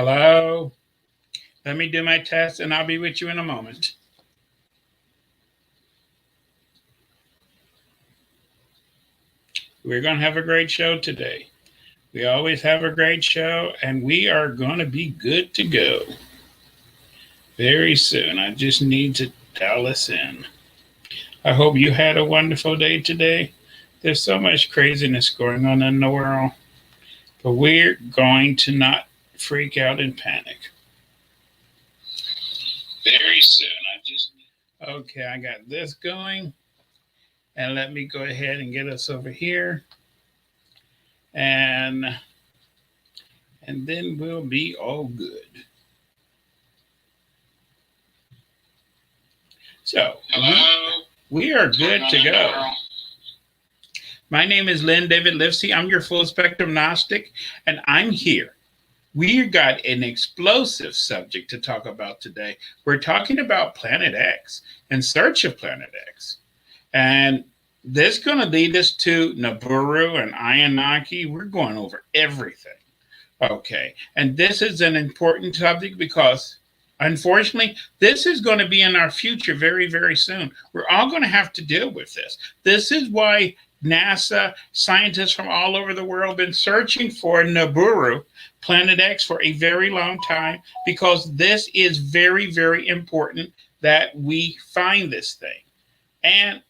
Hello? Let me do my test and I'll be with you in a moment. We're going to have a great show today. We always have a great show and we are going to be good to go very soon. I just need to dial us in. I hope you had a wonderful day today. There's so much craziness going on in the world, but we're going to not freak out and panic. Very soon. Okay, I got this going. And let me go ahead and get us over here. And then we'll be all good. So, we are good to go. My name is Len David Livesey. I'm your full spectrum Gnostic, and I'm here. We got an explosive subject to talk about today. We're talking about Planet X, In Search of Planet X. And this is going to lead us to Nibiru and Anunnaki. We're going over everything. Okay. And this is an important subject because, unfortunately, this is going to be in our future very, very soon. We're all going to have to deal with this. This is why NASA, scientists from all over the world, have been searching for Nibiru, Planet X, for a very long time, because this is very, very important that we find this thing. And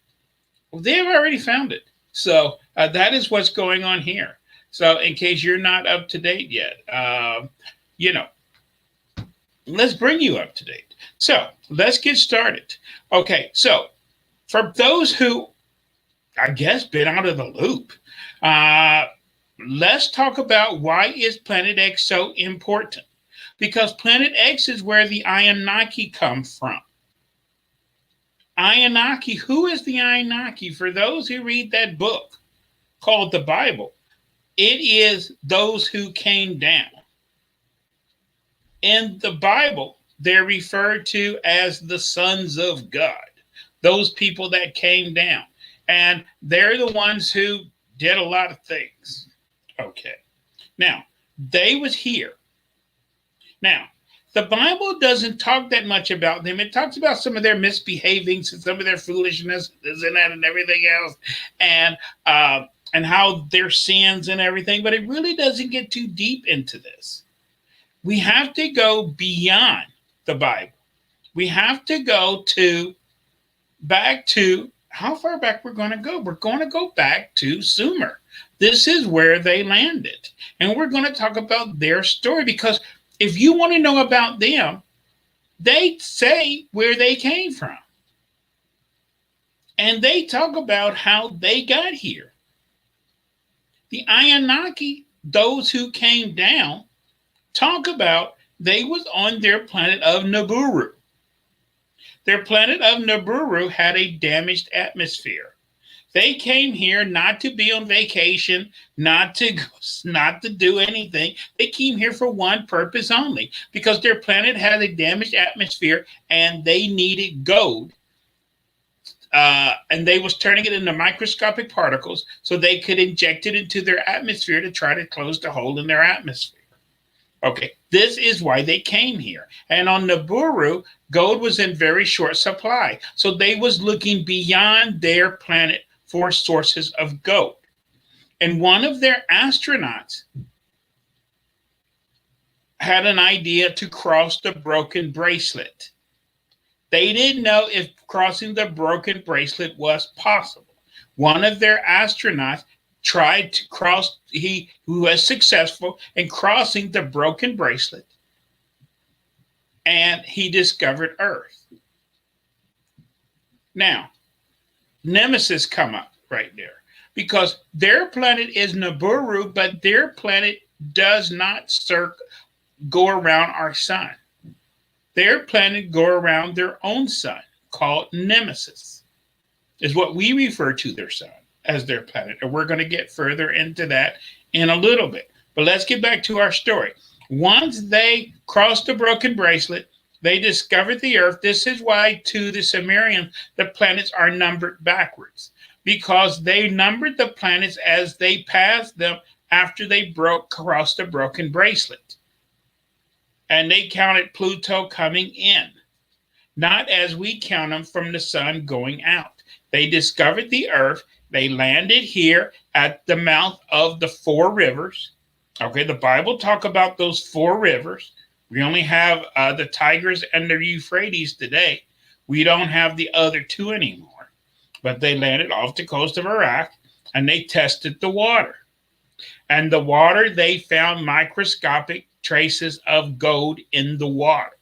they've already found it. So that is what's going on here. So in case you're not up to date yet, let's bring you up to date. So let's get started. Okay, so for those who, I guess, been out of the loop, let's talk about why is Planet X so important? Because Planet X is where the Anunnaki come from. Anunnaki, who is the Anunnaki? For those who read that book called the Bible, it is those who came down. In the Bible, they're referred to as the sons of God, those people that came down. And they're the ones who did a lot of things. Okay. Now, they was here. Now, the Bible doesn't talk that much about them. It talks about some of their misbehavings and some of their foolishness and that and everything else, and how their sins and everything. But it really doesn't get too deep into this. We have to go beyond the Bible. We have to go back to how far back we're going to go. We're going to go back to Sumer. This is where they landed, and we're going to talk about their story because if you want to know about them, they say where they came from. And they talk about how they got here. The Anunnaki, those who came down, talk about they was on their planet of Nibiru. Their planet of Nibiru had a damaged atmosphere. They came here not to be on vacation, not to do anything. They came here for one purpose only, because their planet had a damaged atmosphere and they needed gold. And they was turning it into microscopic particles so they could inject it into their atmosphere to try to close the hole in their atmosphere. Okay, this is why they came here. And on Nibiru, gold was in very short supply. So they was looking beyond their planet for sources of gold. And one of their astronauts had an idea to cross the broken bracelet. They didn't know if crossing the broken bracelet was possible. One of their astronauts tried to cross, he was successful in crossing the broken bracelet, and he discovered Earth. Now, Nemesis come up right there because their planet is Nibiru, but their planet does not go around our sun. Their planet go around their own sun called Nemesis, is what we refer to their sun as their planet. And we're going to get further into that in a little bit. But let's get back to our story. Once they crossed the broken bracelet, they discovered the Earth. This is why, to the Sumerians, the planets are numbered backwards, because they numbered the planets as they passed them after they crossed the broken bracelet. and they counted Pluto coming in, not as we count them from the sun going out. They discovered the earth. They landed here at the mouth of the four rivers. Okay, the Bible talk about those four rivers. We only have the Tigris and the Euphrates today. We don't have the other two anymore. But they landed off the coast of Iraq and they tested the water. And the water, they found microscopic traces of gold in the water.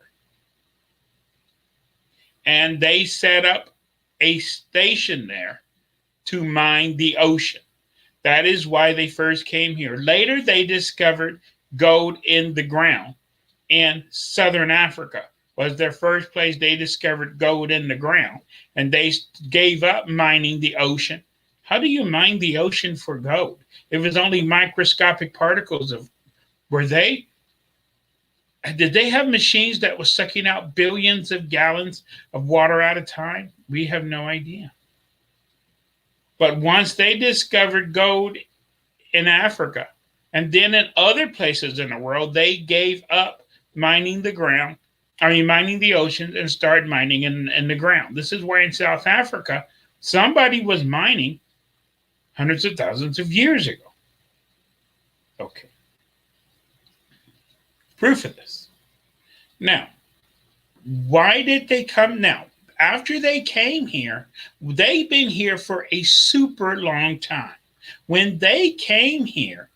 And they set up a station there to mine the ocean. That is why they first came here. Later, they discovered gold in the ground in southern Africa. Was their first place they discovered gold in the ground, and they gave up mining the ocean. How do you mine the ocean for gold? It was only microscopic particles of. Did they have machines that was sucking out billions of gallons of water at a time? We have no idea. But once they discovered gold in Africa and then in other places in the world, they gave up mining the oceans and started mining in the ground. This is why in South Africa, somebody was mining hundreds of thousands of years ago. Okay. Proof of this. Now, why did they come now? After they came here, they've been here for a super long time. When they came here,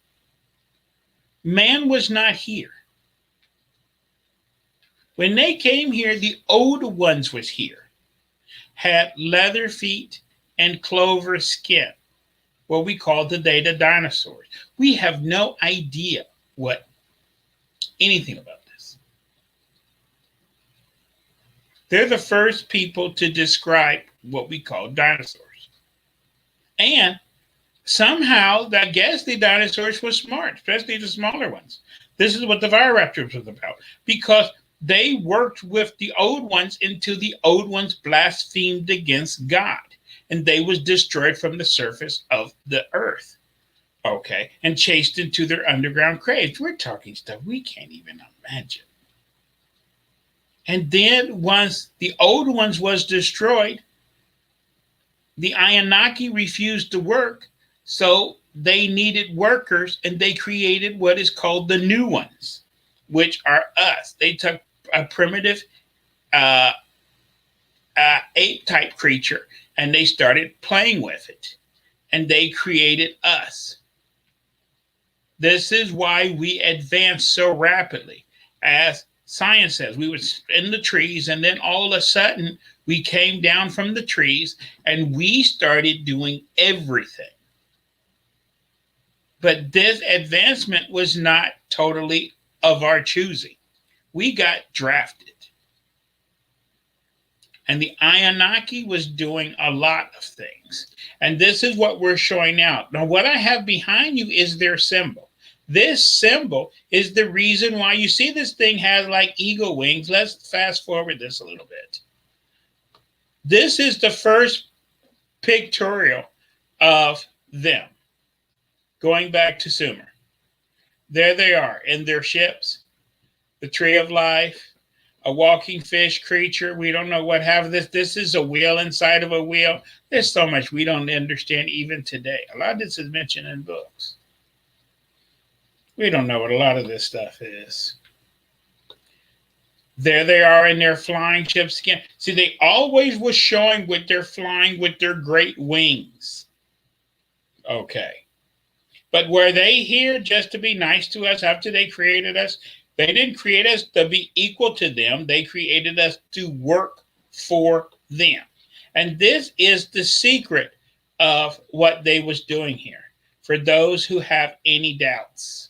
man was not here. When they came here, the old ones was here, had leather feet and clover skin, what we call today the dinosaurs. We have no idea anything about this. They're the first people to describe what we call dinosaurs. And somehow, I guess the dinosaurs were smart, especially the smaller ones. This is what the Viraptors was about, because they worked with the old ones until the old ones blasphemed against God, and they was destroyed from the surface of the earth. Okay, and chased into their underground caves. We're talking stuff we can't even imagine. And then once the old ones was destroyed, the Anunnaki refused to work, so they needed workers, and they created what is called the new ones, which are us. They took a primitive ape-type creature, and they started playing with it, and they created us. This is why we advanced so rapidly. As science says, we were in the trees, and then all of a sudden, we came down from the trees, and we started doing everything. But this advancement was not totally of our choosing. We got drafted. And the Anunnaki was doing a lot of things. And this is what we're showing out. Now, what I have behind you is their symbol. This symbol is the reason why you see this thing has like eagle wings. Let's fast forward this a little bit. This is the first pictorial of them going back to Sumer. There they are in their ships, the tree of life, a walking fish creature. We don't know what have this. This is a wheel inside of a wheel. There's so much we don't understand even today. A lot of this is mentioned in books. We don't know what a lot of this stuff is. There they are in their flying ships again. See, they always was showing what they're flying with their great wings. Okay. But were they here just to be nice to us after they created us? They didn't create us to be equal to them. They created us to work for them. And this is the secret of what they was doing here, for those who have any doubts.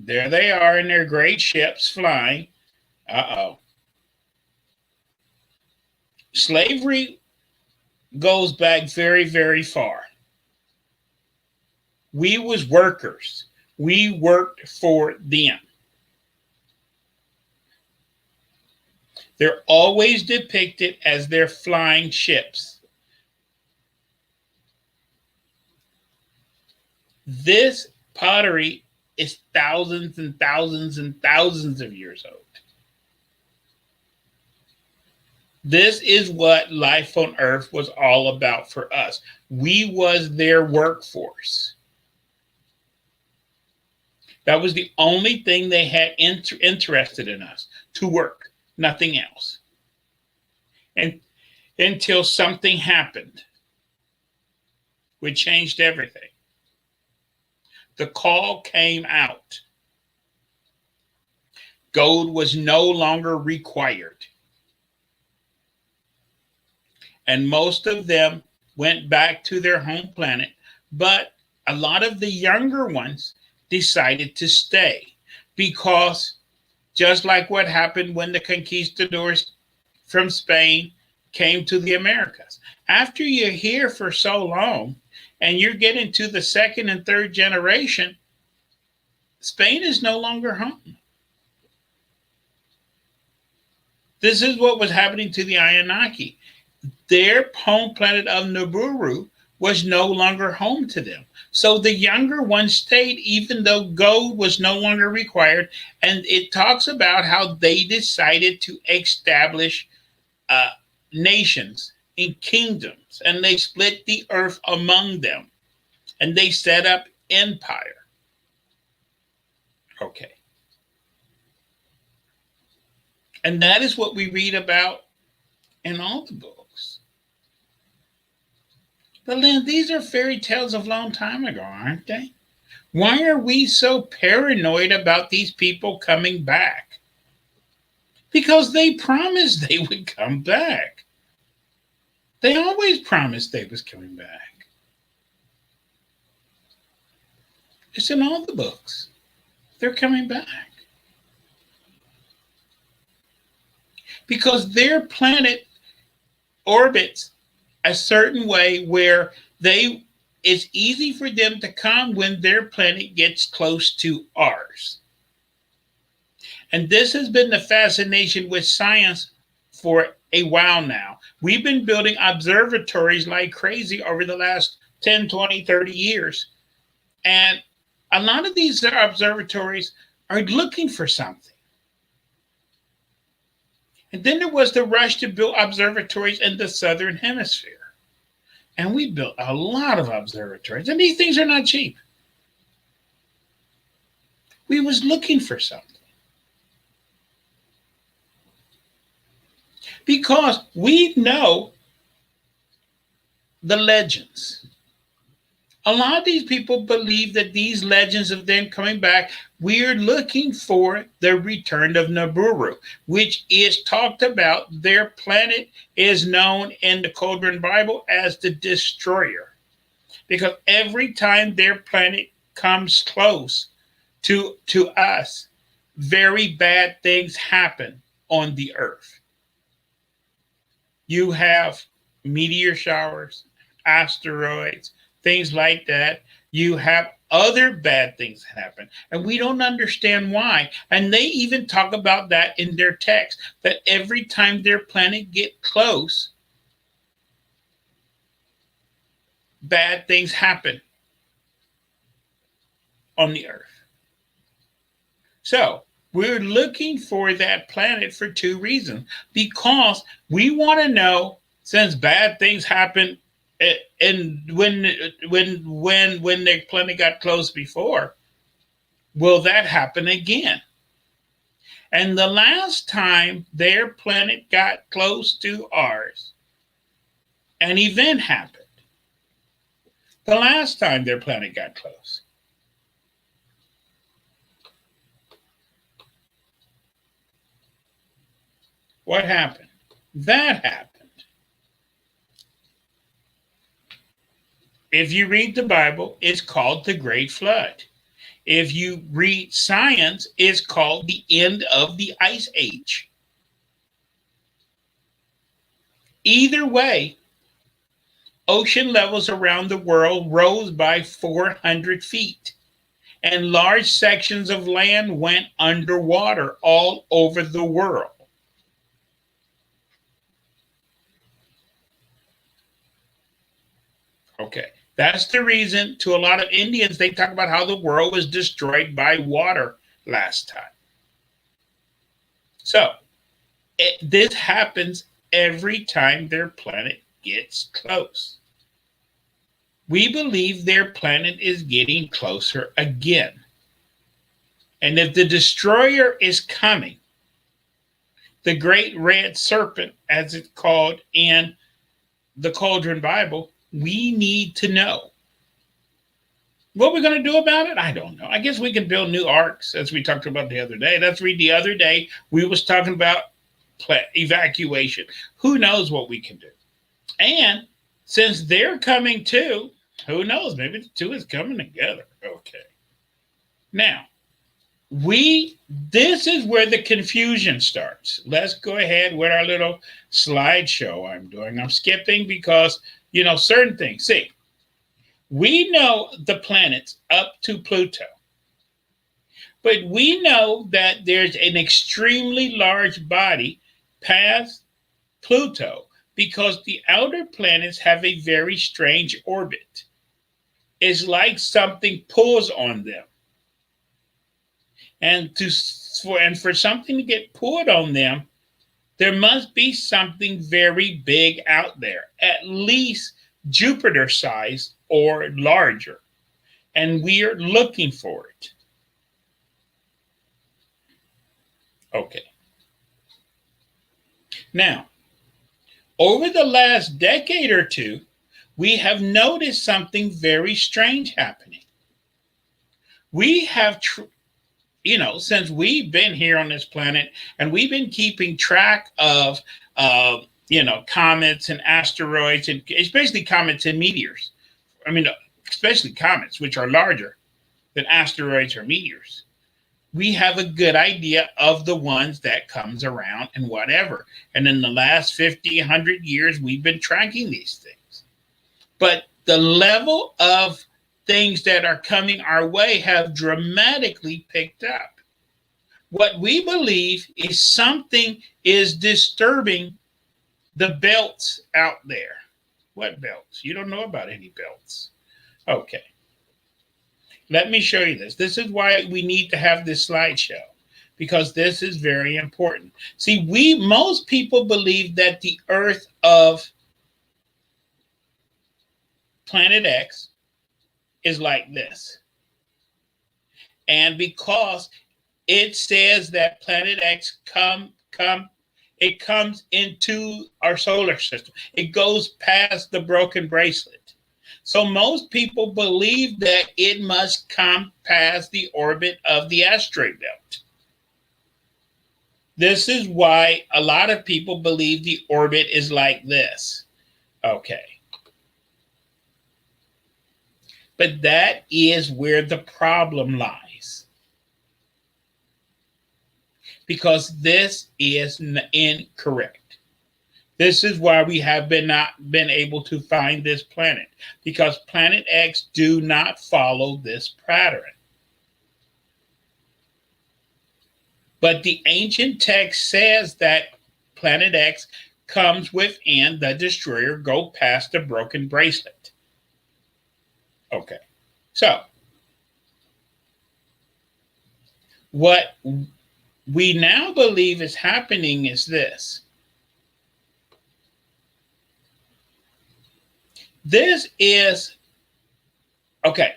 There they are in their great ships flying. Slavery goes back very, very far. We was workers. We worked for them. They're always depicted as their flying ships. This pottery is thousands and thousands and thousands of years old. This is what life on earth was all about for us. We was their workforce. That was the only thing they had interested in us, to work, nothing else. And until something happened, which changed everything. The call came out. Gold was no longer required. And most of them went back to their home planet, but a lot of the younger ones decided to stay because just like what happened when the conquistadors from Spain came to the Americas. After you're here for so long and you're getting to the second and third generation, Spain is no longer home. This is what was happening to the Anunnaki. Their home planet of Nibiru was no longer home to them. So the younger ones stayed even though gold was no longer required. And it talks about how they decided to establish nations in kingdoms. And they split the earth among them. And they set up empire. Okay. And that is what we read about in all the books. But Lynn, these are fairy tales of a long time ago, aren't they? Why are we so paranoid about these people coming back? Because they promised they would come back. They always promised they was coming back. It's in all the books. They're coming back. Because their planet orbits a certain way where it's easy for them to come when their planet gets close to ours. And this has been the fascination with science for a while now. We've been building observatories like crazy over the last 10, 20, 30 years. And a lot of these observatories are looking for something. And then there was the rush to build observatories in the southern hemisphere. And we built a lot of observatories. And these things are not cheap. We was looking for something. Because we know the legends. A lot of these people believe that these legends of them coming back, we're looking for the return of Nibiru, which is talked about. Their planet is known in the Cauldron Bible as the Destroyer. Because every time their planet comes close to us, very bad things happen on the earth. You have meteor showers, asteroids, things like that. You have other bad things happen, and we don't understand why. And they even talk about that in their text, that every time their planet get close, bad things happen on the earth. So we're looking for that planet for two reasons. Because we want to know, since bad things happen and when their planet got close before, will that happen again? And the last time their planet got close to ours, an event happened. The last time their planet got close. What happened? That happened. If you read the Bible, it's called the Great Flood. If you read science, it's called the end of the Ice Age. Either way, ocean levels around the world rose by 400 feet, and large sections of land went underwater all over the world. Okay. That's the reason to a lot of Indians, they talk about how the world was destroyed by water last time. So this happens every time their planet gets close. We believe their planet is getting closer again. And if the destroyer is coming, the great red serpent, as it's called in the Cauldron Bible, we need to know. What we're going to do about it, I don't know. I guess we can build new arcs, as we talked about the other day. Let's read the other day. We was talking about evacuation. Who knows what we can do? And since they're coming too, who knows? Maybe the two is coming together. Okay. Now, this is where the confusion starts. Let's go ahead with our little slideshow I'm doing. I'm skipping because, certain things. See, we know the planets up to Pluto, but we know that there's an extremely large body past Pluto because the outer planets have a very strange orbit. It's like something pulls on them. And for something to get pulled on them, there must be something very big out there, at least Jupiter size or larger. And we are looking for it. Okay. Now, over the last decade or two, we have noticed something very strange happening. We have since we've been here on this planet and we've been keeping track of, comets and asteroids, and especially comets and meteors. I mean, especially comets, which are larger than asteroids or meteors. We have a good idea of the ones that comes around and whatever. And in the last 50, 100 years, we've been tracking these things. But the level of things that are coming our way have dramatically picked up. What we believe is something is disturbing the belts out there. What belts? You don't know about any belts. Okay. Let me show you this. This is why we need to have this slideshow, because this is very important. See, most people believe that the Earth of Planet X is like this. And because it says that Planet X it comes into our solar system. It goes past the broken bracelet. So most people believe that it must come past the orbit of the asteroid belt. This is why a lot of people believe the orbit is like this. Okay. But that is where the problem lies. Because this is incorrect. This is why we have not been able to find this planet, because Planet X do not follow this pattern. But the ancient text says that Planet X comes within the destroyer, go past the broken bracelet. Okay, so what we now believe is happening is this. This is, okay,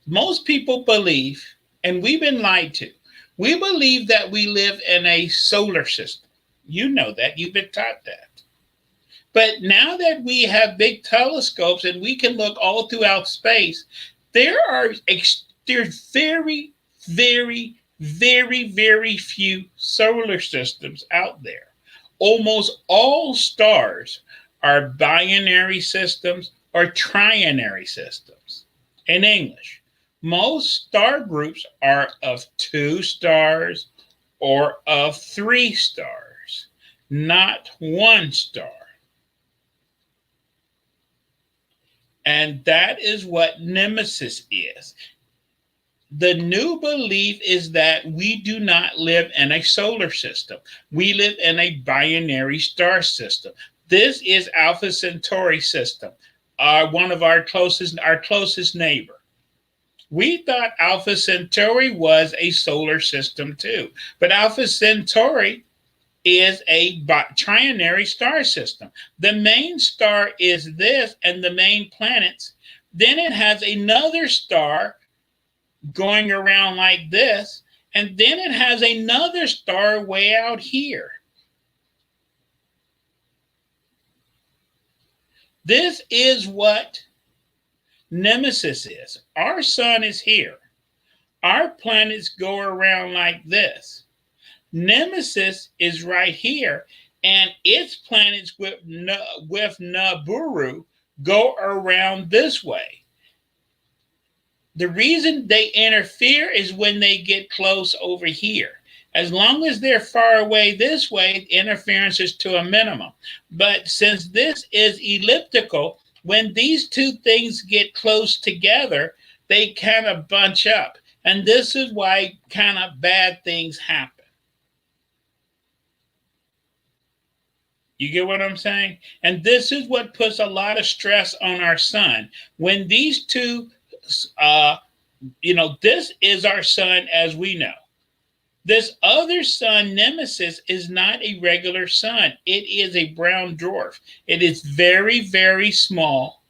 most people believe, and we've been lied to, we believe that we live in a solar system. You know that, you've been taught that. But now that we have big telescopes and we can look all throughout space, there's very, very, very, very few solar systems out there. Almost all stars are binary systems or trinary systems. In English, most star groups are of 2 stars or of 3 stars, not 1 star. And that is what Nemesis is. The new belief is that we do not live in a solar system. We live in a binary star system. This is Alpha Centauri system. one of our closest neighbor. We thought Alpha Centauri was a solar system too, but Alpha Centauri is a trinary star system. The main star is this, and the main planets. Then it has another star going around like this, and then it has another star way out here. This is what Nemesis is. Our sun is here. Our planets go around like this. Nemesis is right here, and its planets with Nibiru go around this way. The reason they interfere is when they get close over here. As long as they're far away this way, interference is to a minimum. But since this is elliptical, when these two things get close together, they kind of bunch up. And this is why kind of bad things happen. You get what I'm saying? And this is what puts a lot of stress on our sun. When these two, this is our sun as we know. This other sun, Nemesis, is not a regular sun. It is a brown dwarf. It is very, very small,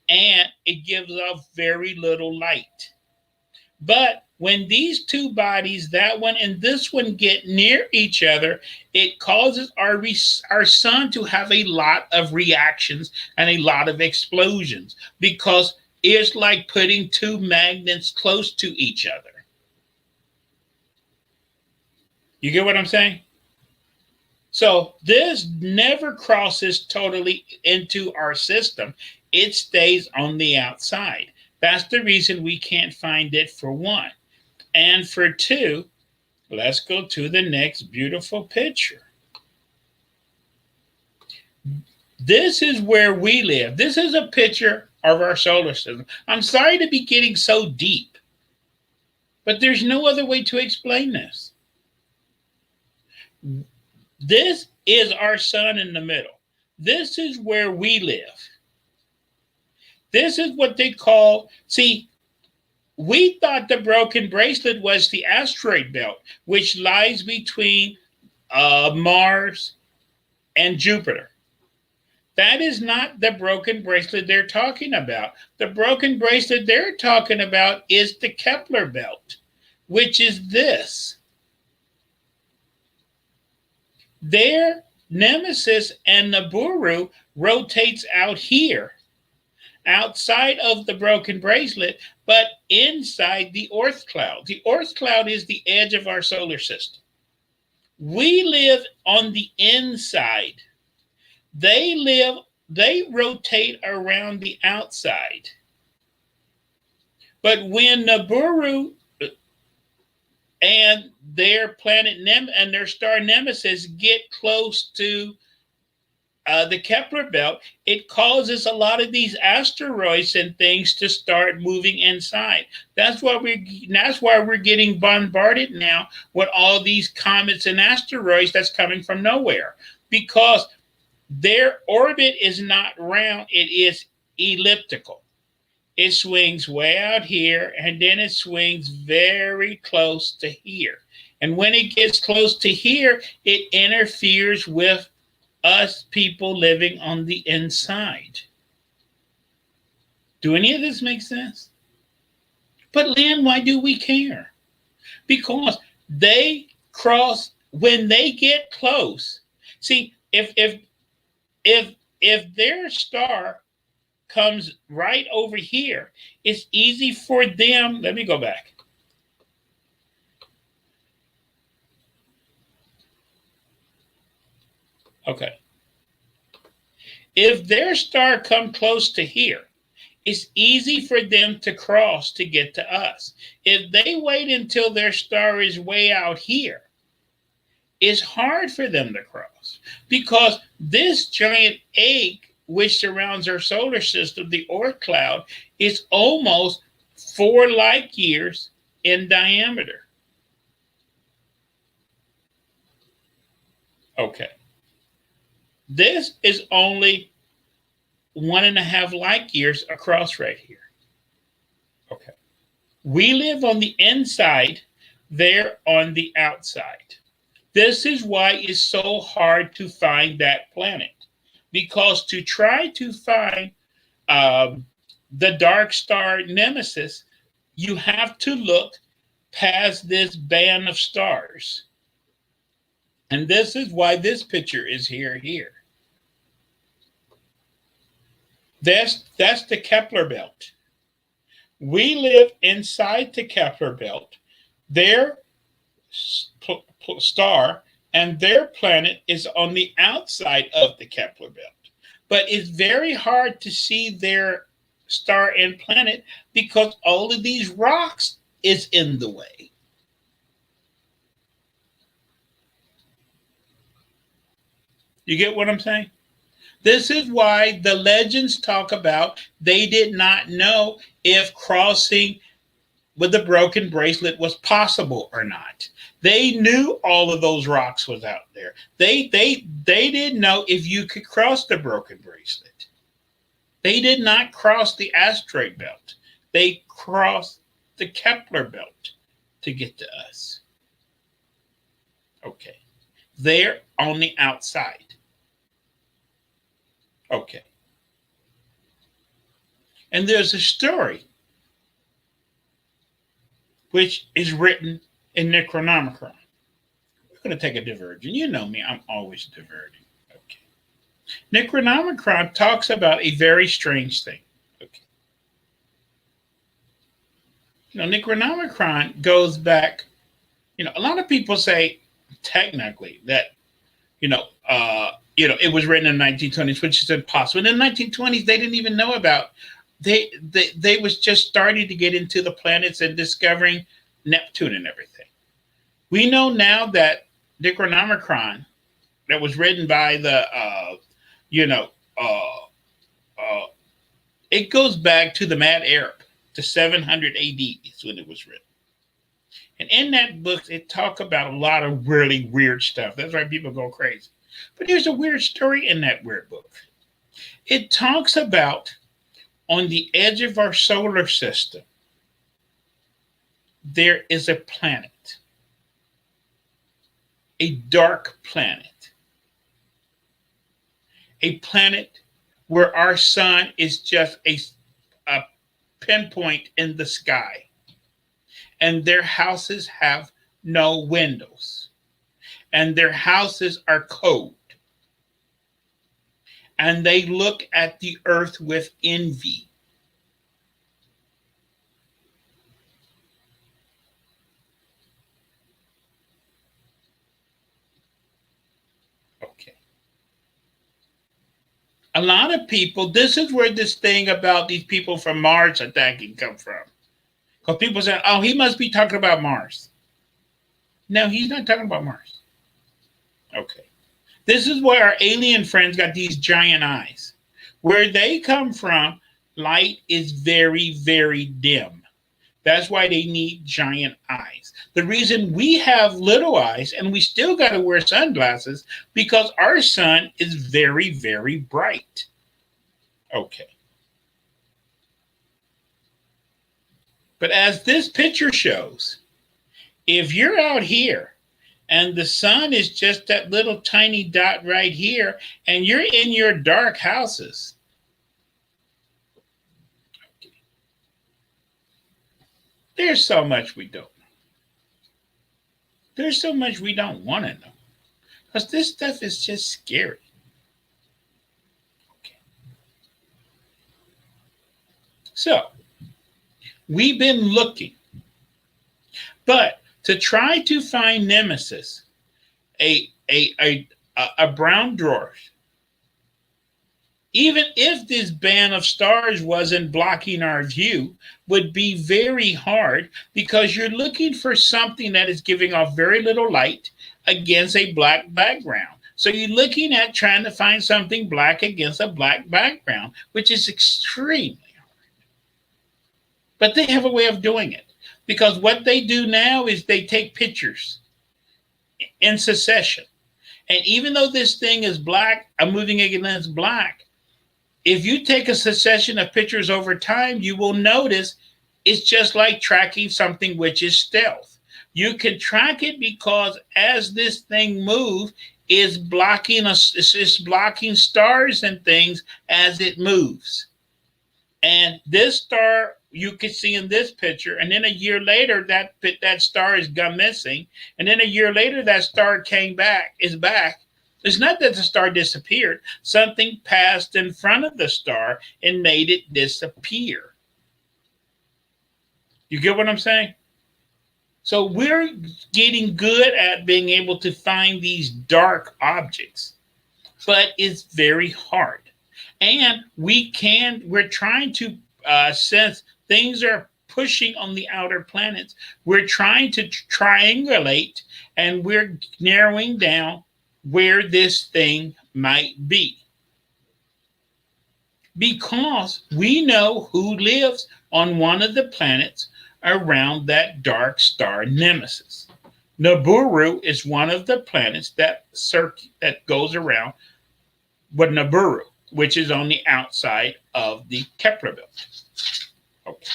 and it gives off very little light. But when these two bodies, that one and this one, get near each other, it causes our sun to have a lot of reactions and a lot of explosions, because it's like putting two magnets close to each other. You get what I'm saying? So this never crosses totally into our system. It stays on the outside. That's the reason we can't find it, for one. And for two, let's go to the next beautiful picture. This is where we live. This is a picture of our solar system. I'm sorry to be getting so deep, but there's no other way to explain this. This is our sun in the middle. This is where we live. This is what they call, we thought the broken bracelet was the asteroid belt, which lies between Mars and Jupiter. That is not the broken bracelet they're talking about. The broken bracelet they're talking about is the Kepler belt, which is this. Their Nemesis and Nibiru rotates out here, outside of the broken bracelet, but inside the Oort cloud. The Oort cloud is the edge of our solar system. We live on the inside. They rotate around the outside. But when Nibiru and their planet and their star Nemesis get close to the Kepler belt, it causes a lot of these asteroids and things to start moving inside. That's why we're getting bombarded now with all these comets and asteroids that's coming from nowhere, because their orbit is not round, it is elliptical. It swings way out here, and then it swings very close to here. And when it gets close to here, it interferes with us people living on the inside. Do any of this make sense? But Lynn, why do we care? Because they cross when they get close. See, if their star comes right over here, it's easy for them. Let me go back. Okay. If their star come close to here, it's easy for them to cross to get to us. If they wait until their star is way out here, it's hard for them to cross, because this giant egg which surrounds our solar system, the Oort cloud, is almost 4 light years in diameter. Okay. This is only 1.5 light years across right here. Okay. We live on the inside, they're on the outside. This is why it's so hard to find that planet. Because to try to find um, the dark star Nemesis, you have to look past this band of stars. And this is why this picture is here. That's the Kepler belt. We live inside the Kepler belt. Their star and their planet is on the outside of the Kepler belt. But it's very hard to see their star and planet because all of these rocks is in the way. You get what I'm saying? This is why the legends talk about they did not know if crossing with the broken bracelet was possible or not. They knew all of those rocks was out there. They didn't know if you could cross the broken bracelet. They did not cross the asteroid belt. They crossed the Kepler belt to get to us. Okay. They're on the outside. Okay. And there's a story which is written in Necronomicon. We're going to take a diversion. You know me, I'm always diverting. Okay. Necronomicon talks about a very strange thing. Okay. Necronomicon goes back, a lot of people say technically that, it was written in the 1920s, which is impossible. In the 1920s, they didn't even know about. They was just starting to get into the planets and discovering Neptune and everything. We know now that Necronomicon, that was written by the, it goes back to the Mad Arab, to 700 AD is when it was written. And in that book, it talks about a lot of really weird stuff. That's why people go crazy. But there's a weird story in that weird book. It talks about on the edge of our solar system, there is a planet, a dark planet, a planet where our sun is just a pinpoint in the sky, and their houses have no windows, and their houses are cold. And they look at the earth with envy. Okay. A lot of people, this is where this thing about these people from Mars attacking come from. Because people say, oh, he must be talking about Mars. No, he's not talking about Mars. Okay. This is where our alien friends got these giant eyes. Where they come from, light is very, very dim. That's why they need giant eyes. The reason we have little eyes and we still got to wear sunglasses because our sun is very, very bright. Okay. But as this picture shows, if you're out here and the sun is just that little tiny dot right here, and you're in your dark houses, okay, there's so much we don't know. There's so much we don't want to know. Because this stuff is just scary. Okay. So, we've been looking. But to try to find Nemesis, a brown dwarf, even if this band of stars wasn't blocking our view, would be very hard because you're looking for something that is giving off very little light against a black background. So you're looking at trying to find something black against a black background, which is extremely hard. But they have a way of doing it. Because what they do now is they take pictures in succession. And even though this thing is black, I'm moving against black, If you take a succession of pictures over time, you will notice it's just like tracking something which is stealth. You can track it because as this thing moves, it's blocking stars and things as it moves. And this star you can see in this picture, and then a year later that star is gone missing, and then a year later that star is back. It's not that the star disappeared. Something passed in front of the star and made it disappear. You get what I'm saying? So we're getting good at being able to find these dark objects, but it's very hard. And we're trying to, since things are pushing on the outer planets, we're trying to triangulate and we're narrowing down where this thing might be. Because we know who lives on one of the planets around that dark star Nemesis. Nibiru is one of the planets that goes around with Nibiru, which is on the outside of the Kepler belt. Okay.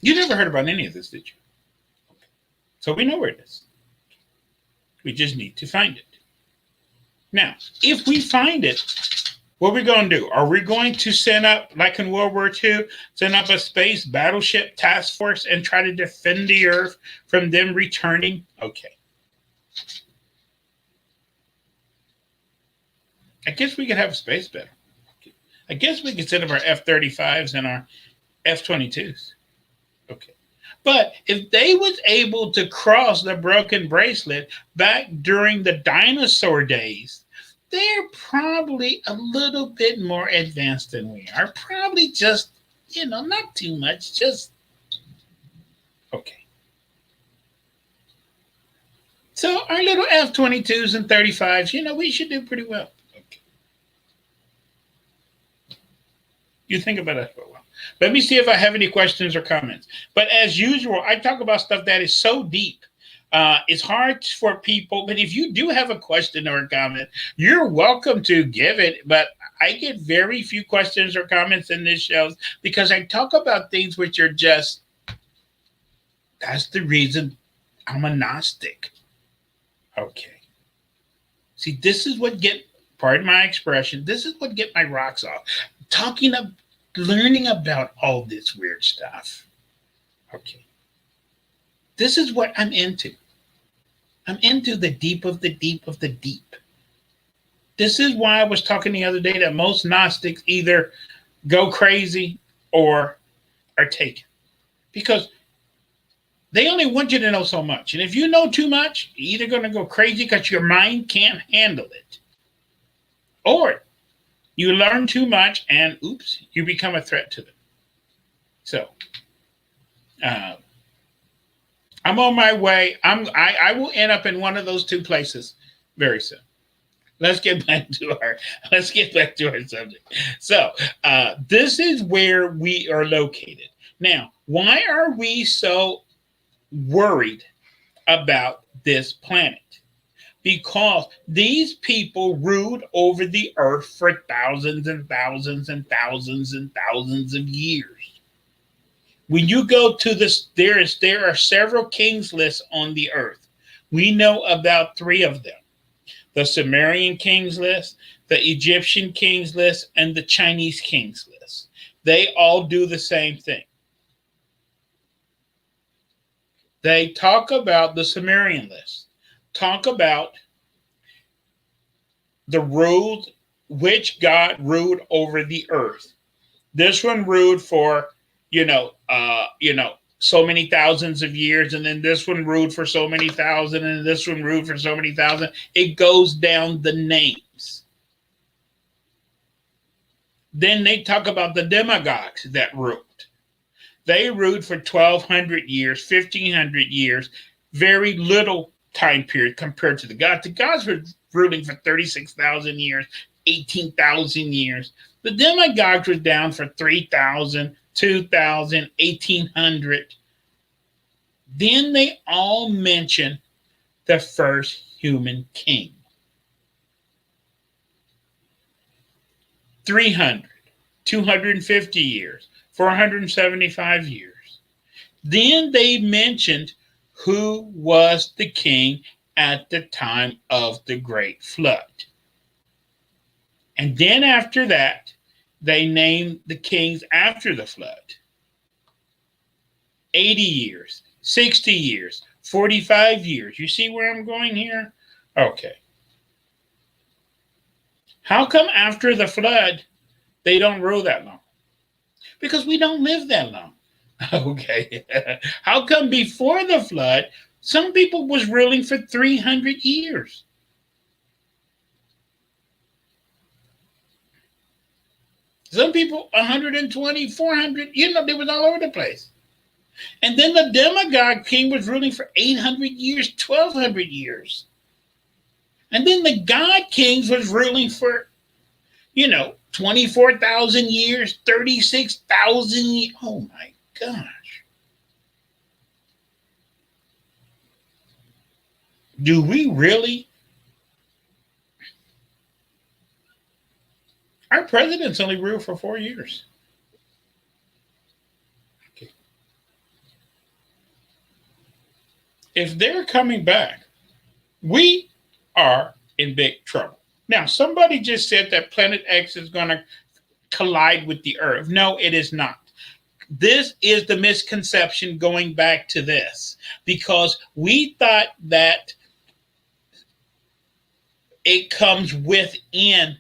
You never heard about any of this, did you? Okay. So we know where it is. We just need to find it. Now, if we find it, what are we going to do? Are we going to send up, like in World War II, send up a space battleship task force and try to defend the Earth from them returning? Okay. I guess we could have a space battle. I guess we could send up our F-35s and our F-22s. Okay. But if they was able to cross the broken bracelet back during the dinosaur days, they're probably a little bit more advanced than we are. Probably just, not too much, just, okay. So our little F-22s and 35s, we should do pretty well. Okay. You think about that for a while. Let me see if I have any questions or comments. But as usual, I talk about stuff that is so deep. It's hard for people, but if you do have a question or a comment, you're welcome to give it. But I get very few questions or comments in this show because I talk about things which are just, that's the reason I'm a Gnostic. Okay. See, this is what pardon my expression, this is what get my rocks off. Learning about all this weird stuff. Okay. This is what I'm into. I'm into the deep of the deep of the deep. This is why I was talking the other day that most Gnostics either go crazy or are taken. Because they only want you to know so much. And if you know too much, you're either going to go crazy because your mind can't handle it. Or you learn too much and oops, you become a threat to them. So, I'm on my way. I will end up in one of those two places very soon. Let's get back to our subject. So, this is where we are located. Now, why are we so worried about this planet? Because these people ruled over the earth for thousands and thousands and thousands and thousands of years. When you go to this, there are several kings lists on the earth. We know about 3 of them: the Sumerian kings list, the Egyptian kings list, and the Chinese kings list. They all do the same thing. They talk about the Sumerian list, talk about the rules, which God ruled over the earth. This one ruled for, so many thousands of years, and then this one ruled for so many thousand, and this one ruled for so many thousand. It goes down the names. Then they talk about the demagogues that ruled. They ruled for 1,200 years, 1,500 years, very little time period compared to the gods. The gods were ruling for 36,000 years, 18,000 years. The demagogues were down for 3,000, 2,000, 1,800. Then they all mention the first human king. 300, 250 years, 475 years. Then they mentioned who was the king at the time of the great flood. And then after that, they named the kings after the flood. 80 years, 60 years, 45 years. You see where I'm going here? Okay. How come after the flood they don't rule that long? Because we don't live that long. Okay. How come before the flood some people was ruling for 300 years? Some people 120, 400, they was all over the place. And then the demagogue king was ruling for 800 years, 1200 years. And then the god kings was ruling for, 24,000 years, 36,000 years. Oh my gosh. Do we really? Our presidents only rule for 4 years. Okay. If they're coming back, we are in big trouble. Now, somebody just said that Planet X is going to collide with the Earth. No, it is not. This is the misconception going back to this, because we thought that it comes within.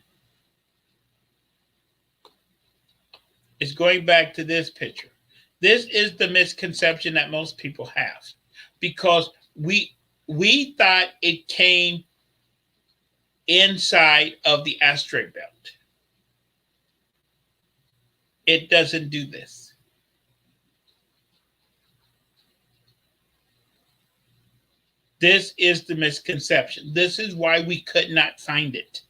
It's going back to this picture. This is the misconception that most people have, because we thought it came inside of the asteroid belt. It doesn't do this. This is the misconception. This is why we could not find it.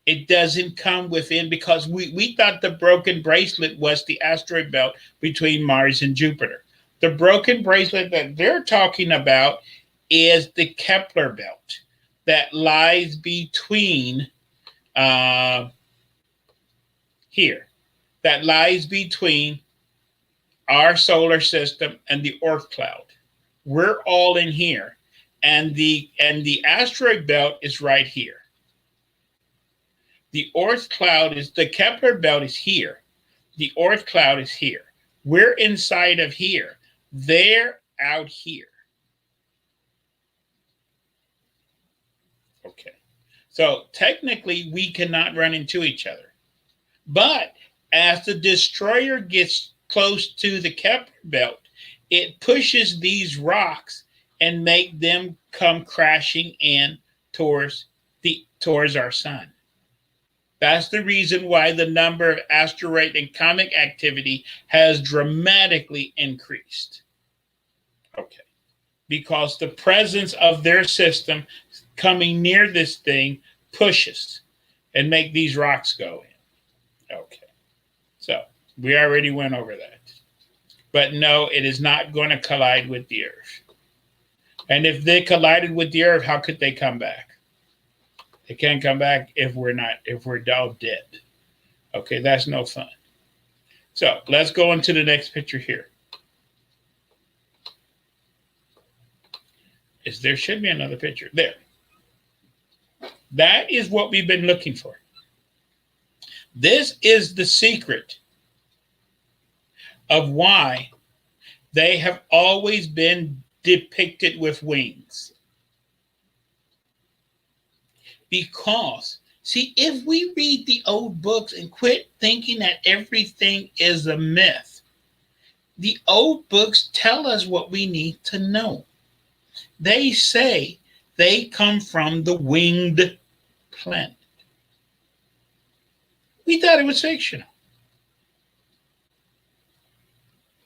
It doesn't come within, because we thought the broken bracelet was the asteroid belt between Mars and Jupiter. The broken bracelet that they're talking about is the Kepler belt that lies between here. That lies between our solar system and the Oort cloud. We're all in here. And the asteroid belt is right here. The Oort cloud the Kepler belt is here. The Oort cloud is here. We're inside of here. They're out here. Okay. So technically, we cannot run into each other. But as the destroyer gets close to the Kepler belt, it pushes these rocks and make them come crashing in towards our sun. That's the reason why the number of asteroid and comet activity has dramatically increased. Okay. Because the presence of their system coming near this thing pushes and make these rocks go in. Okay. So we already went over that. But no, it is not going to collide with the Earth. And if they collided with the Earth, how could they come back? They can't come back if we're all dead. Okay, that's no fun. So let's go into the next picture here. There should be another picture. There. That is what we've been looking for. This is the secret of why they have always been depicted with wings. Because, see, if we read the old books and quit thinking that everything is a myth, the old books tell us what we need to know. They say they come from the winged planet. We thought it was fictional.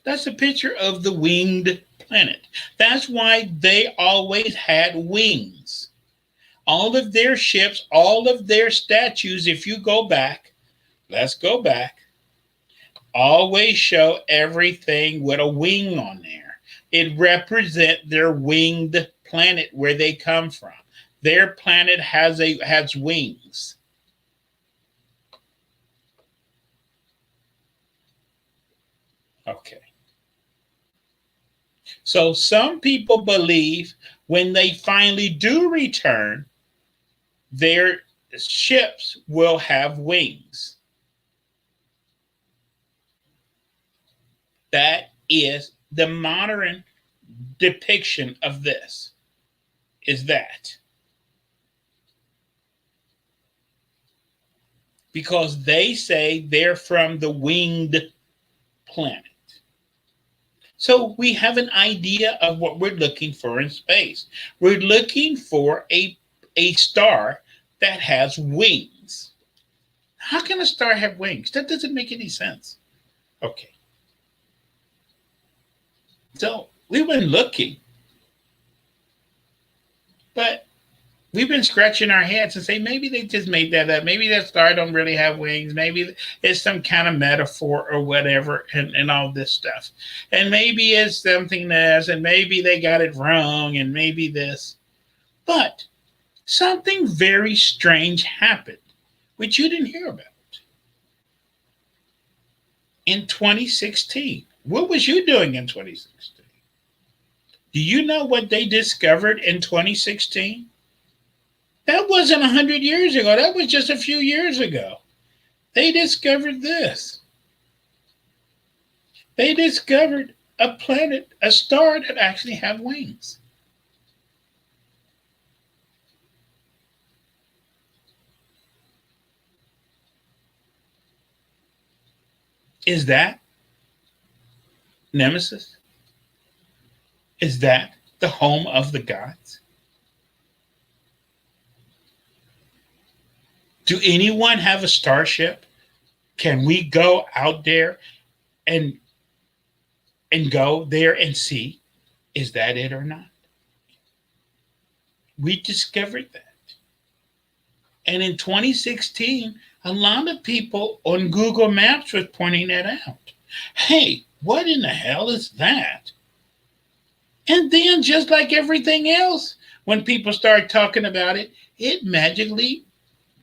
That's a picture of the winged planet. That's why they always had wings. All of their ships, all of their statues, if you go back, let's go back, always show everything with a wing on there. It represents their winged planet, where they come from. Their planet has wings. Okay. So some people believe when they finally do return, their ships will have wings. That is the modern depiction of this, is that. Because they say they're from the winged planet. So we have an idea of what we're looking for in space. We're looking for a star that has wings. How can a star have wings? That doesn't make any sense. Okay. So we've been looking, but we've been scratching our heads and say maybe they just made that up. Maybe that star don't really have wings. Maybe it's some kind of metaphor or whatever, and all this stuff. And maybe it's something else, and maybe they got it wrong, and maybe this. But something very strange happened, which you didn't hear about in 2016. What was you doing in 2016? Do you know what they discovered in 2016? That wasn't 100 years ago. That was just a few years ago. They discovered this. They discovered a planet, a star that actually have wings. Is that Nemesis? Is that the home of the gods? Do anyone have a starship? Can we go out there and go there and see? Is that it or not? We discovered that. And in 2016, a lot of people on Google Maps was pointing that out. Hey, what in the hell is that? And then, just like everything else, when people start talking about it, it magically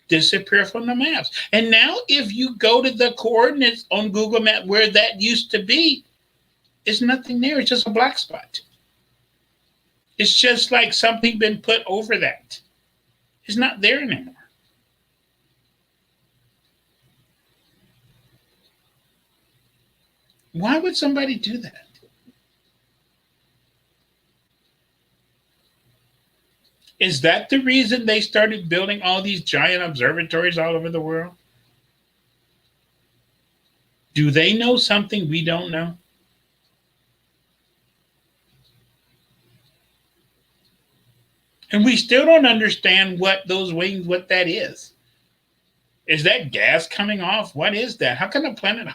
disappeared from the maps. And now, if you go to the coordinates on Google Maps where that used to be, it's nothing there. It's just a black spot. It's just like something been put over that. It's not there anymore. Why would somebody do that? Is that the reason they started building all these giant observatories all over the world? Do they know something we don't know? And we still don't understand what those wings, what that is. Is that gas coming off? What is that? How can a planet,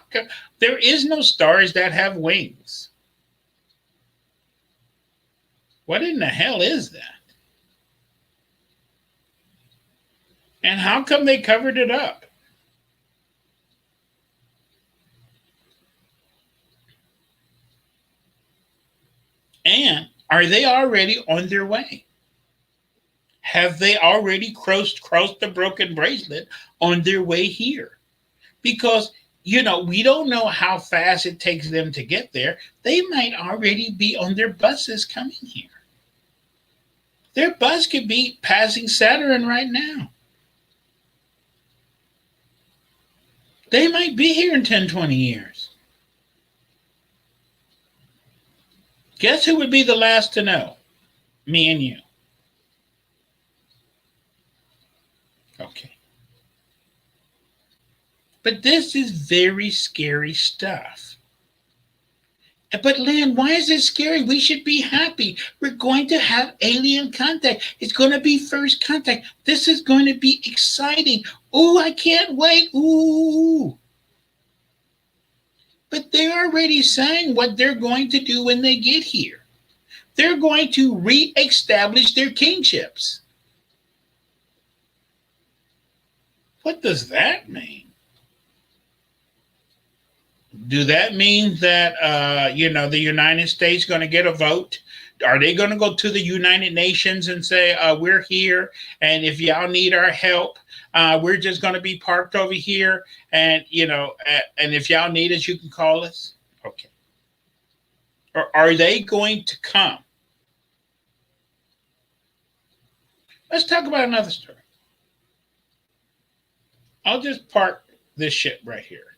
there is no stars that have wings? What in the hell is that? And how come they covered it up? And are they already on their way? Have they already crossed the broken bracelet on their way here? Because, we don't know how fast it takes them to get there. They might already be on their buses coming here. Their bus could be passing Saturn right now. They might be here in 10, 20 years. Guess who would be the last to know? Me and you. Okay. But this is very scary stuff. But Lynn, why is it scary? We should be happy. We're going to have alien contact. It's going to be first contact. This is going to be exciting. Oh, I can't wait. Ooh. But they're already saying what they're going to do when they get here. They're going to re-establish their kingships. What does that mean? Do that mean that the United States going to get a vote? Are they going to go to the United Nations and say we're here, and if y'all need our help, we're just going to be parked over here, and and if y'all need us, you can call us? Okay. or are they going to come? Let's talk about another story. I'll just park this ship right here.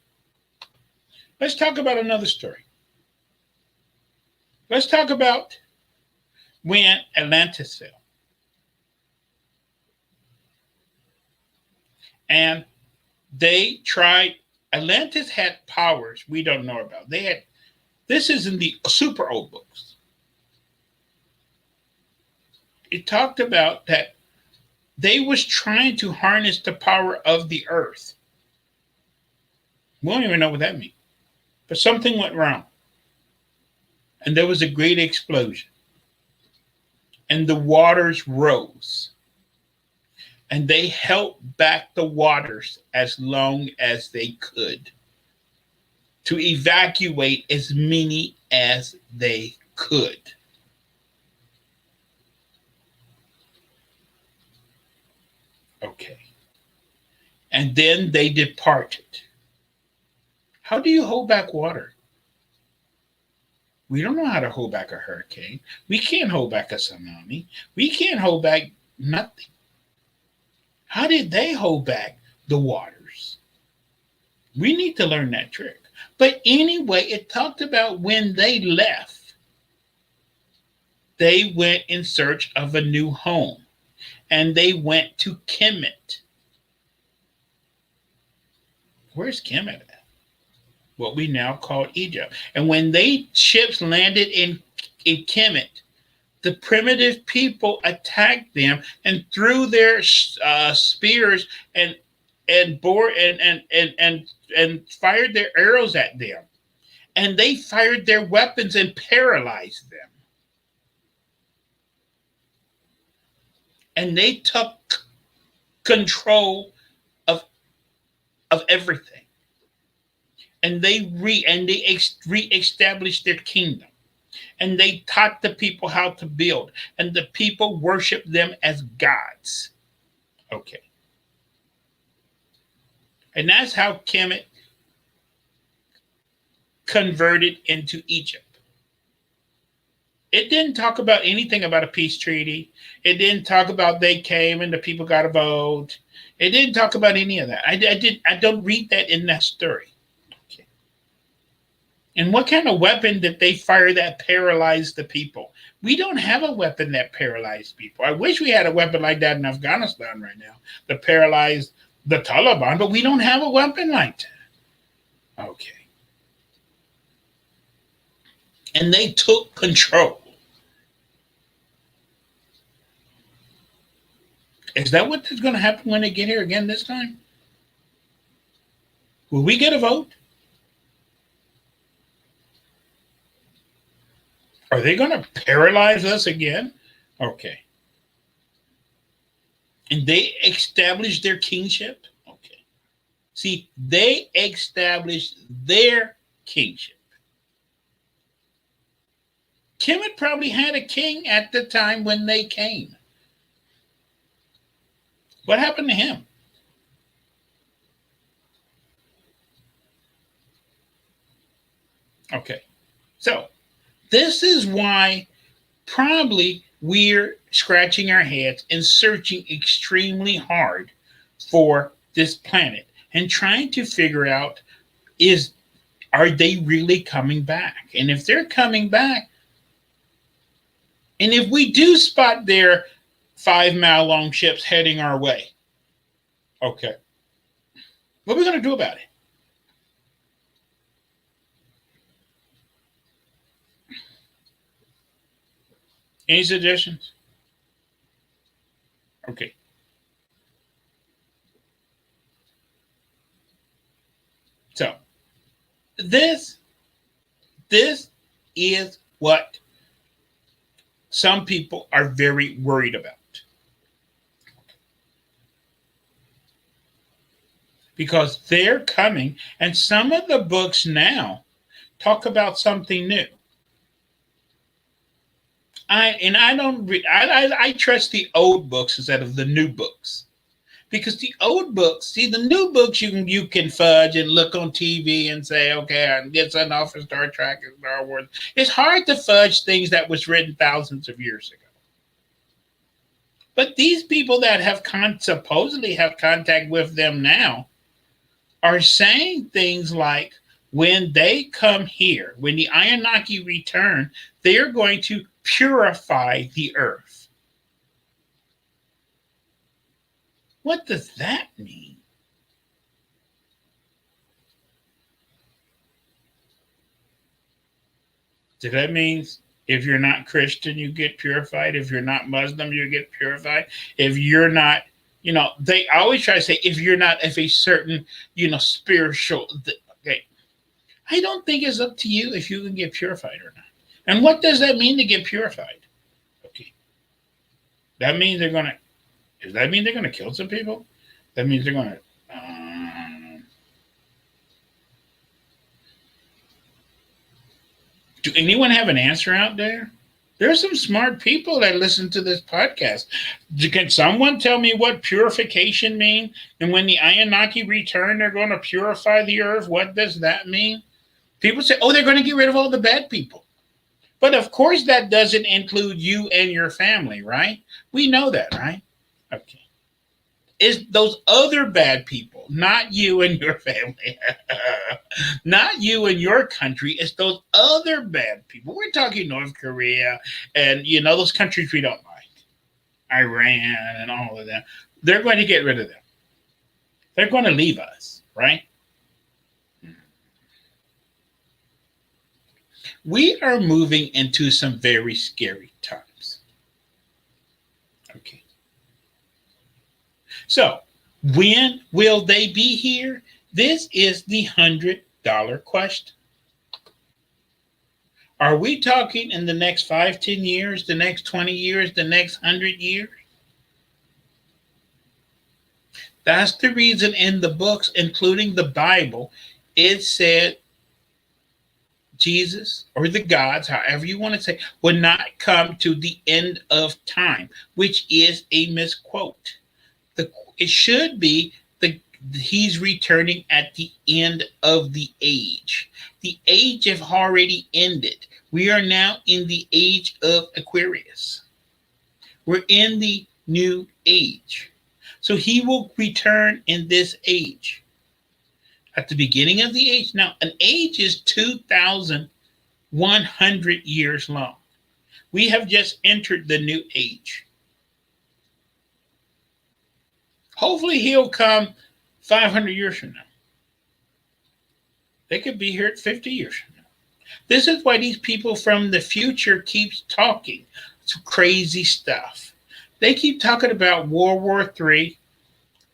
Let's talk about another story. Let's talk about when Atlantis fell. And they tried, Atlantis had powers we don't know about. They had, this is in the super old books. It talked about that they was trying to harness the power of the earth. We don't even know what that means. But something went wrong. And there was a great explosion. And the waters rose. And they held back the waters as long as they could to evacuate as many as they could. Okay. And then they departed. How do you hold back water? We don't know how to hold back a hurricane. We can't hold back a tsunami. We can't hold back nothing. How did they hold back the waters? We need to learn that trick. But anyway, it talked about when they left, they went in search of a new home. And they went to Kemet. Where's Kemet at? What we now call Egypt. And when they ships landed in Kemet, the primitive people attacked them and threw their spears and bore and fired their arrows at them. And they fired their weapons and paralyzed them. And they took control of everything. And they reestablished their kingdom. And they taught the people how to build. And the people worshiped them as gods. Okay. And that's how Kemet converted into Egypt. It didn't talk about anything about a peace treaty. It didn't talk about they came and the people got a vote. It didn't talk about any of that. I don't read that in that story. Okay. And what kind of weapon did they fire that paralyzed the people? We don't have a weapon that paralyzed people. I wish we had a weapon like that in Afghanistan right now, to paralyze the Taliban, but we don't have a weapon like that. Okay. And they took control. Is that what is going to happen when they get here again this time? Will we get a vote? Are they going to paralyze us again? Okay. And they established their kingship? Okay. See, they established their kingship. Kemet probably had a king at the time when they came. What happened to him? Okay. So this is why probably we're scratching our heads and searching extremely hard for this planet and trying to figure out, are they really coming back? And if they're coming back, and if we do spot their 5-mile long ships heading our way, okay, what are we going to do about it? Any suggestions? Okay. So this is what some people are very worried about. Because they're coming, and some of the books now talk about something new. I trust the old books instead of the new books, Because the old books, see the new books you can fudge and look on TV and say, okay, I get something off of Star Trek and Star Wars. It's hard to fudge things that was written thousands of years ago. But these people that have supposedly have contact with them now are saying things like, when they come here, when the Anunnaki return, they are going to purify the earth. What does that mean? Does that mean if you're not Christian, you get purified? If you're not Muslim, you get purified? If you're not, they always try to say, if you're not of a certain, spiritual, okay. I don't think it's up to you if you can get purified or not. And what does that mean to get purified? Okay. That means does that mean they're going to kill some people? That means they're going to, do anyone have an answer out there? There's some smart people that listen to this podcast. Can someone tell me what purification means? And when the Anunnaki return, they're going to purify the earth. What does that mean? People say, oh, they're going to get rid of all the bad people. But of course, that doesn't include you and your family, right? We know that, right? Okay. It's those other bad people, not you and your family, not you and your country. It's those other bad people. We're talking North Korea and, those countries we don't like, Iran and all of them. They're going to get rid of them. They're going to leave us, right? We are moving into some very scary times. Okay. So, when will they be here? This is the $100 question. Are we talking in the next 5, 10 years, the next 20 years, the next 100 years? That's the reason in the books, including the Bible, it said Jesus or the gods, however you want to say, will not come to the end of time, which is a misquote. It should be he's returning at the end of the age. The age have already ended. We are now in the age of Aquarius. We're in the new age. So he will return in this age. At the beginning of the age. Now, an age is 2,100 years long. We have just entered the new age. Hopefully he'll come 500 years from now. They could be here at 50 years from now. This is why these people from the future keep talking some crazy stuff. They keep talking about World War III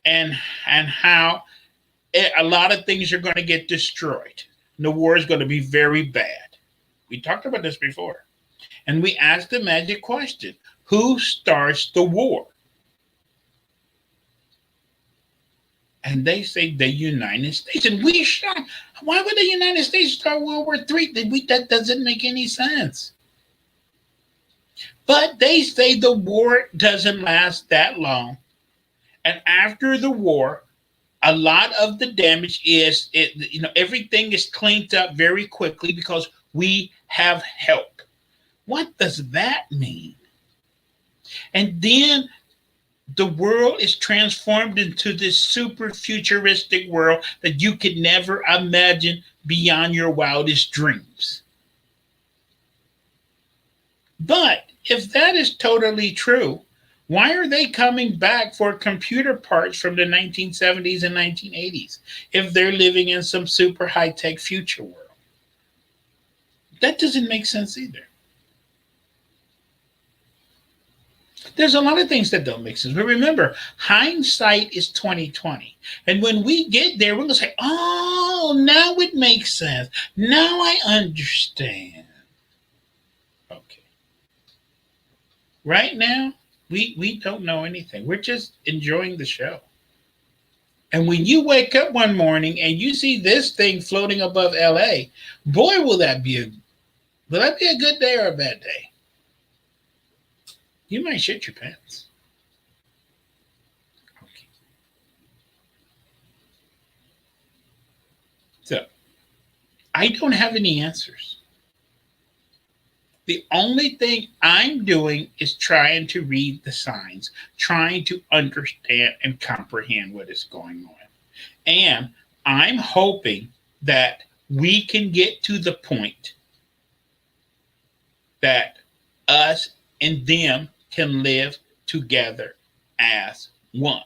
and how a lot of things are going to get destroyed. And the war is going to be very bad. We talked about this before. And we asked the magic question, who starts the war? And they say the United States. And we shocked. Why would the United States start World War III? That doesn't make any sense. But they say the war doesn't last that long. And after the war, a lot of the damage is, everything is cleaned up very quickly because we have help. What does that mean? And then the world is transformed into this super futuristic world that you could never imagine beyond your wildest dreams. But if that is totally true, why are they coming back for computer parts from the 1970s and 1980s if they're living in some super high-tech future world? That doesn't make sense either. There's a lot of things that don't make sense. But remember, hindsight is 2020. And when we get there, we're going to say, oh, now it makes sense. Now I understand. Okay. Right now, we don't know anything. We're just enjoying the show. And when you wake up one morning and you see this thing floating above LA, boy, will that be a good day or a bad day? You might shit your pants. Okay. I don't have any answers. The only thing I'm doing is trying to read the signs, trying to understand and comprehend what is going on. And I'm hoping that we can get to the point that us and them can live together as one.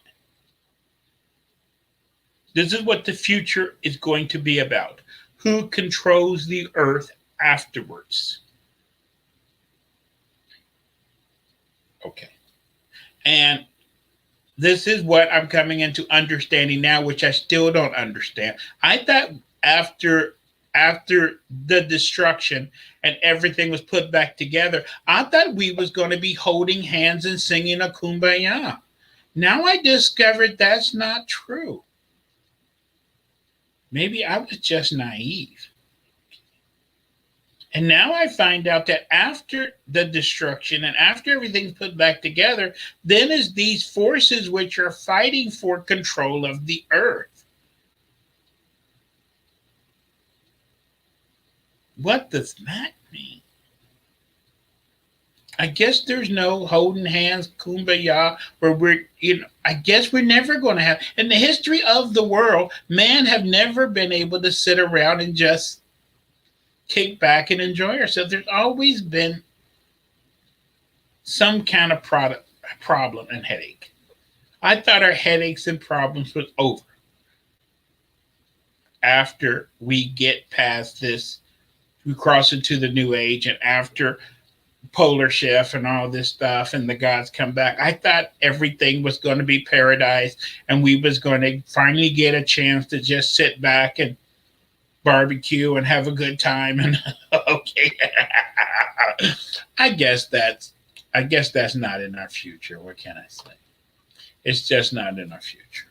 This is what the future is going to be about. Who controls the earth afterwards? Okay. And this is what I'm coming into understanding now, which I still don't understand. I thought after the destruction and everything was put back together, I thought we was going to be holding hands and singing a kumbaya. Now I discovered that's not true. Maybe I was just naive. And now I find out that after the destruction and after everything's put back together, then is these forces which are fighting for control of the earth. What does that mean? I guess there's no holding hands, kumbaya, where I guess we're never going to have, in the history of the world, man have never been able to sit around and just kick back and enjoy ourselves. There's always been some kind of problem and headache. I thought our headaches and problems was over after we get past this, we cross into the new age, and after polar shift and all this stuff and the gods come back. I thought everything was going to be paradise and we was going to finally get a chance to just sit back and barbecue and have a good time. And okay, I guess that's not in our future. What can I say? It's just not in our future.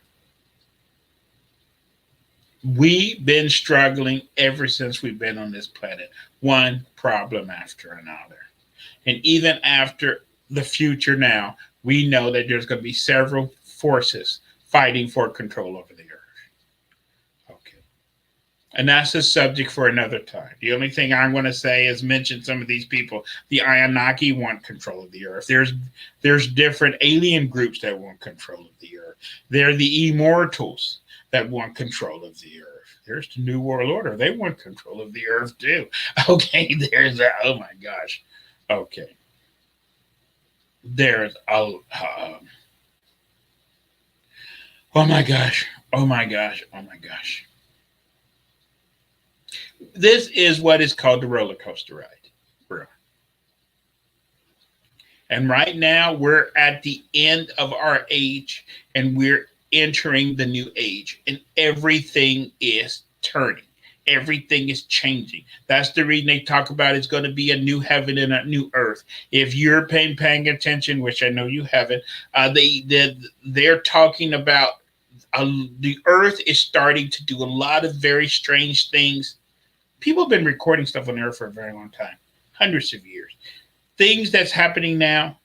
We've been struggling ever since we've been on this planet, one problem after another. And even after the future now, we know that there's going to be several forces fighting for control over the earth. Okay. And that's a subject for another time. The only thing I'm going to say is mention some of these people. The Anunnaki want control of the earth. There's different alien groups that want control of the earth. They're the immortals that want control of the earth. There's the New World Order. They want control of the earth too. Okay, there's that. Oh my gosh. Okay. There's oh my gosh. Oh my gosh. Oh my gosh. This is what is called the roller coaster ride. And right now we're at the end of our age and we're entering the new age, and everything is turning. Everything is changing. That's the reason they talk about it's going to be a new heaven and a new earth. If you're paying attention, which I know you haven't, they're talking about the earth is starting to do a lot of very strange things. People have been recording stuff on the earth for a very long time, hundreds of years. Things that's happening now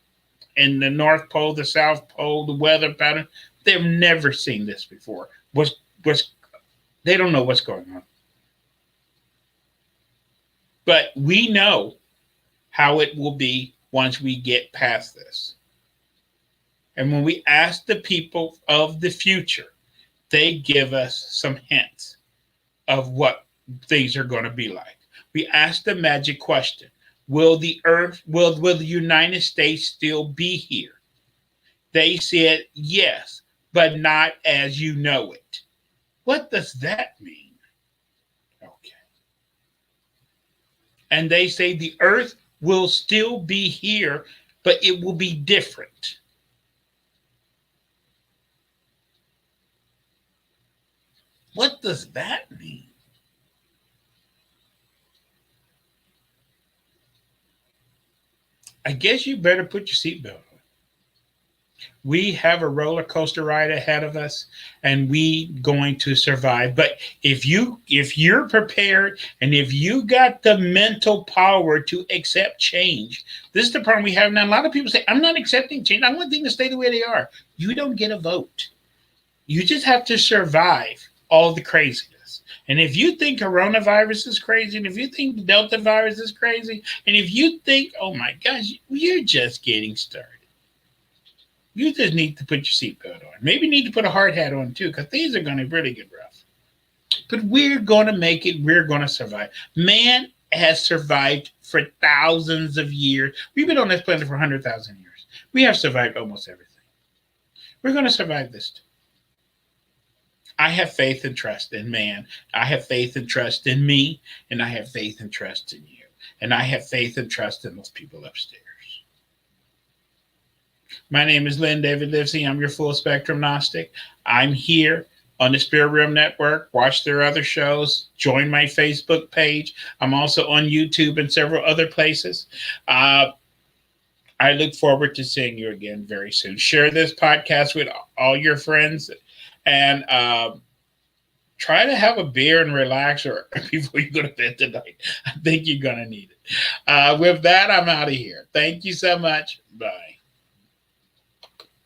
in the North Pole, the South Pole, the weather pattern, they've never seen this before. They don't know what's going on. But we know how it will be once we get past this. And when we ask the people of the future, they give us some hints of what things are going to be like. We ask the magic question: will the earth, will the United States still be here? They said yes, but not as you know it. What does that mean? Okay. And they say the earth will still be here, but it will be different. What does that mean? I guess you better put your seatbelt on. We have a roller coaster ride ahead of us, and we going to survive. But if you're prepared and if you got the mental power to accept change, this is the problem we have now. A lot of people say, I'm not accepting change. I want things to stay the way they are. You don't get a vote. You just have to survive all the craziness. And if you think coronavirus is crazy, and if you think the Delta virus is crazy, and if you think, oh my gosh, you're just getting started. You just need to put your seatbelt on. Maybe need to put a hard hat on too, because things are going to really get rough. But we're going to make it. We're going to survive. Man has survived for thousands of years. We've been on this planet for 100,000 years. We have survived almost everything. We're going to survive this too. I have faith and trust in man. I have faith and trust in me, and I have faith and trust in you. And I have faith and trust in those people upstairs. My name is Lynn David Livesey. I'm your full spectrum Gnostic. I'm here on the Spirit Realm Network. Watch their other shows. Join my Facebook page. I'm also on YouTube and several other places. I look forward to seeing you again very soon. Share this podcast with all your friends, and try to have a beer and relax or before you go to bed tonight. I think you're going to need it. With that, I'm out of here. Thank you so much. Bye.